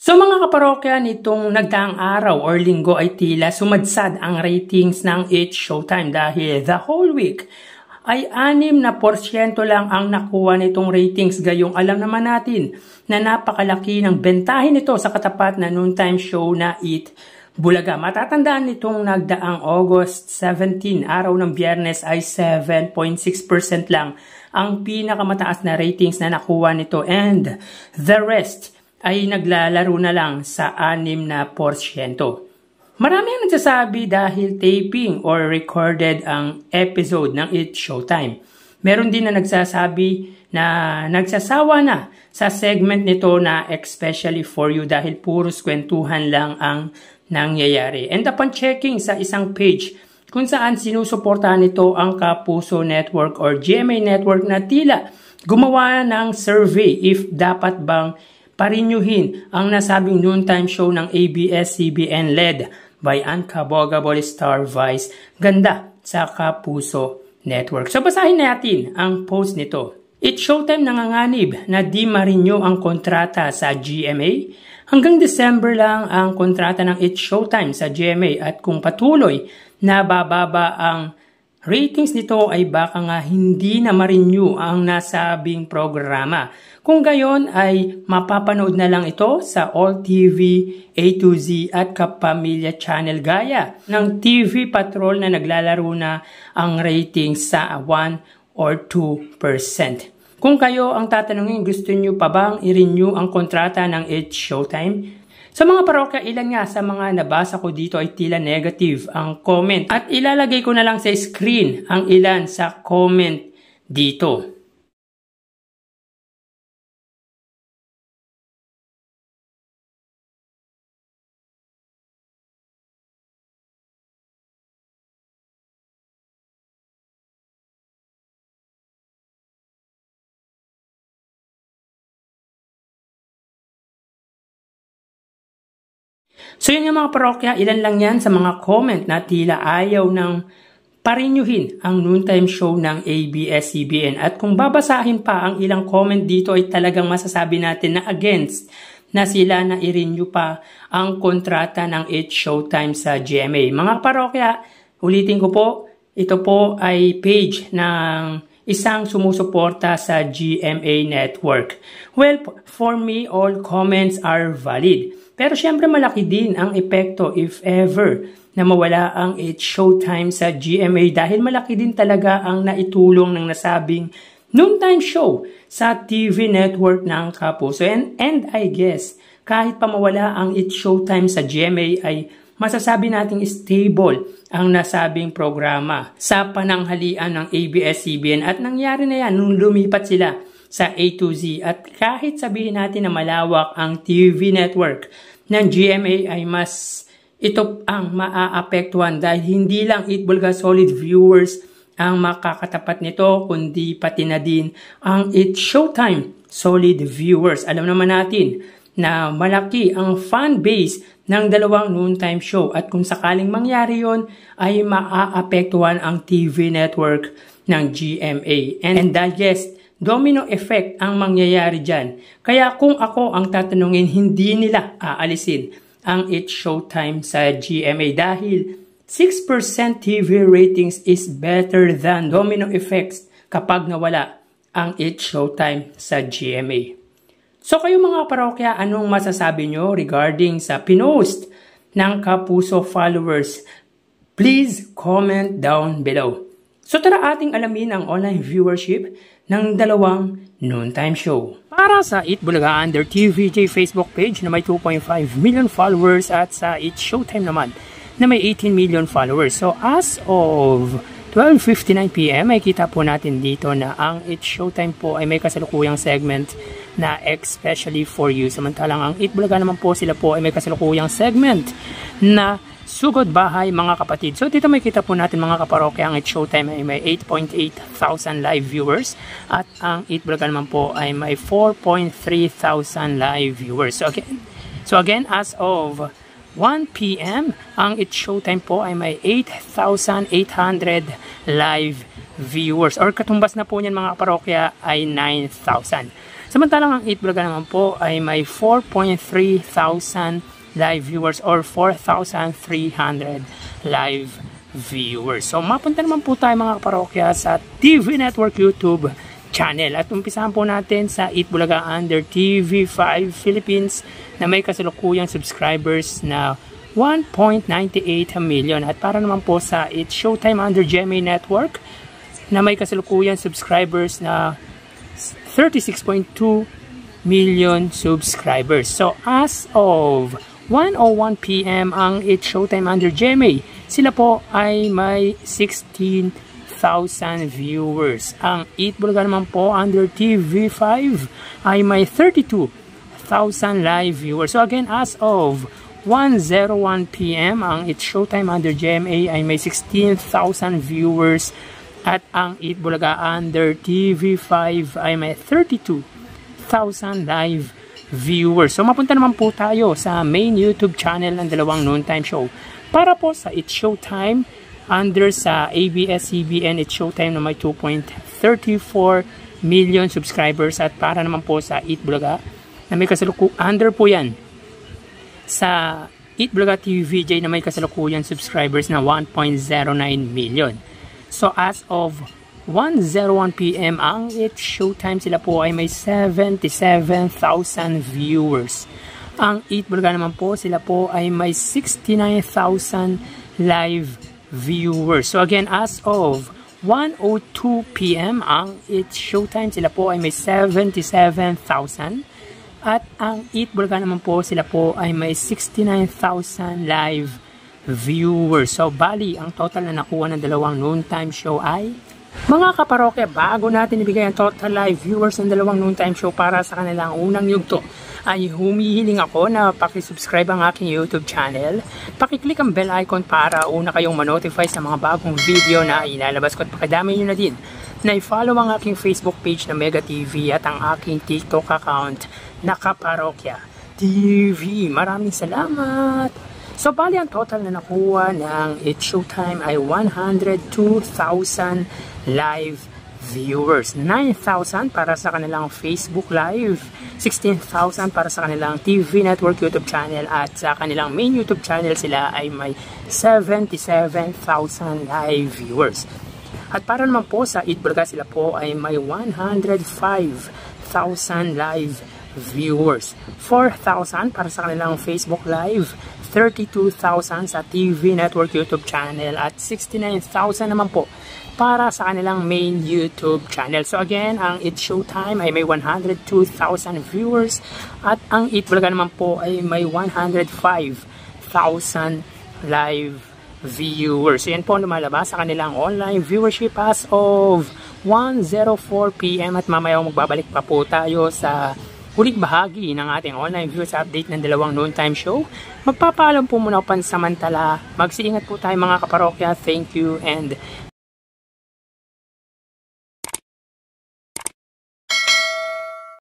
So mga kaparokya, nitong nagdaang araw or linggo ay tila sumadsad ang ratings ng It's Showtime dahil the whole week ay 6% lang ang nakuha nitong ratings. Gayong alam naman natin na napakalaki ng bentahin nito sa katapat na noontime show na Eat Bulaga. Matatandaan nitong nagdaang August 17, araw ng Biyernes ay 7.6% lang ang pinakamataas na ratings na nakuha nito, and the rest ay naglalaro na lang sa 6%. Marami ang nagsasabi dahil taping or recorded ang episode ng It's Showtime. Meron din na nagsasabi na nagsasawa na sa segment nito na especially for you dahil puros kwentuhan lang ang nangyayari. And upon checking sa isang page kung saan sinusuportahan nito ang Kapuso Network or GMA Network na tila gumawa ng survey if dapat bang parinyuhin ang nasabing noontime show ng ABS-CBN led by Anka Bogabol Star Vice Ganda sa Kapuso Network. So basahin natin ang post nito. It's Showtime nanganganib na di marinyo ang kontrata sa GMA. Hanggang December lang ang kontrata ng It's Showtime sa GMA at kung patuloy na bababa ang ratings nito ay baka nga hindi na ma-renew ang nasabing programa. Kung gayon ay mapapanood na lang ito sa All TV, A to Z at Kapamilya Channel gaya ng TV Patrol na naglalaro na ang ratings sa 1 or 2%. Kung kayo ang tatanungin, gusto nyo pa bang i-renew ang kontrata ng It's Showtime? Sa mga parokya, ilan nga sa mga nabasa ko dito ay tila negative ang comment. At ilalagay ko na lang sa screen ang ilan sa comment dito. So yun yung mga parokya, ilan lang yan sa mga comment na tila ayaw ng parinyuhin ang noontime show ng ABS-CBN. At kung babasahin pa ang ilang comment dito ay talagang masasabi natin na against na sila na i-renew pa ang kontrata ng It's Showtime sa GMA. Mga parokya, ulitin ko po, ito po ay page ng isang sumusuporta sa GMA Network. Well, for me, all comments are valid. Pero syempre malaki din ang epekto if ever na mawala ang It's Showtime sa GMA dahil malaki din talaga ang naitulong ng nasabing noontime show sa TV network ng Kapuso. And I guess kahit pa mawala ang It's Showtime sa GMA ay masasabi nating stable ang nasabing programa sa pananghalian ng ABS-CBN at nangyari na yan nung lumipat sila sa A to Z. At kahit sabihin natin na malawak ang TV network ng GMA ay mas ito ang maaapektuhan dahil hindi lang Eat Bulaga solid viewers ang makakatapat nito kundi pati na din ang It's Showtime solid viewers. Alam naman natin na malaki ang fan base ng dalawang noontime show at kung sakaling mangyari yon ay maaapektuhan ang TV network ng GMA. And yes, domino effect ang mangyayari dyan. Kaya kung ako ang tatanungin, hindi nila aalisin ang It's Showtime sa GMA dahil 6% TV ratings is better than domino effects kapag nawala ang It's Showtime sa GMA. So kayo mga parokya, anong masasabi nyo regarding sa pinost ng Kapuso followers? Please comment down below. So tara ating alamin ang online viewership ng dalawang noontime show. Para sa Eat Bulaga under TVJ Facebook page na may 2.5 million followers at sa It's Showtime naman na may 18 million followers. So as of 12:59 PM ay kita po natin dito na ang It's Showtime po ay may kasalukuyang segment na especially for you. Samantalang ang Eat Bulaga naman po sila po ay may kasalukuyang segment na Sugod Bahay Mga Kapatid. So dito may kita po natin mga kaparokya ang It's Showtime ay may 8.8 thousand live viewers at ang Eat Bulaga naman po ay may 4.3 thousand live viewers. So again as of 1 PM ang It's Showtime po ay may 8,800 live viewers or katumbas na po niyan mga kaparokya ay 9,000. Samantalang ang Eatbulaga naman po ay may 4.3 thousand live viewers or 4,300 live viewers. So mapunta naman po tayo mga kaparokya sa TV Network YouTube channel. At umpisahan po natin sa Eatbulaga under TV5 Philippines na may kasalukuyang subscribers na 1.98 million. At para naman po sa It's Showtime under GMA Network na may kasalukuyang subscribers na 36.2 million subscribers. So as of 1:01 PM ang It's Showtime under GMA, sila po ay may 16,000 viewers. Ang Eatbulaga naman po under TV5 ay may 32,000 live viewers. So again, as of 1:01 PM ang It's Showtime under GMA ay may 16,000 viewers at ang Eatbulaga under TV5 ay may 32,000 live viewers. So mapunta naman po tayo sa main YouTube channel ng dalawang noontime show. Para po sa It's Showtime under sa ABS-CBN It's Showtime na may 2.34 million subscribers, at para naman po sa Eatbulaga na may under po yan sa Eatbulaga TVJ na may kasalukuyan subscribers na 1.09 million. So as of 1:01 PM ang It's Showtime, sila po ay may 77,000 viewers. Ang Eatbulaga naman po, sila po ay may 69,000 live viewers. So again, as of 1:02 PM ang It's Showtime, sila po ay may 77,000. At ang Eatbulaga naman po, sila po ay may 69,000 live viewers. So bali, ang total na nakuha ng dalawang noontime show ay, mga kaparokya, bago natin ibigay ang total live viewers ng dalawang noontime show para sa kanilang unang yugto, ay humihiling ako na pakisubscribe ang aking YouTube channel. Pakiclick ang bell icon para una kayong manotify sa mga bagong video na ilalabas ko, at pakidami nyo na din na i-follow ang aking Facebook page na Mega TV at ang aking TikTok account na Kaparokya TV. Maraming salamat! So bali, ang total na nakuha ng It's Showtime ay 102,000 live viewers. 9,000 para sa kanilang Facebook Live, 16,000 para sa kanilang TV Network YouTube channel, at sa kanilang main YouTube channel sila ay may 77,000 live viewers. At para naman po sa Eatbulaga, sila po ay may 105,000 live viewers. 4,000 para sa kanilang Facebook Live, 32,000 sa TV Network YouTube channel, at 69,000 naman po para sa kanilang main YouTube channel. So again, ang It's Showtime ay may 102,000 viewers at ang Eatbulaga naman po ay may 105,000 live viewers. So yan po ang lumalabas sa kanilang online viewership as of 1:04 PM, at mamaya magbabalik pa po tayo sa huling bahagi ng ating online viewers update ng dalawang noontime show. Magpapaalam po muna pansamantala. Magsiingat po tayo mga kaparokya. Thank you and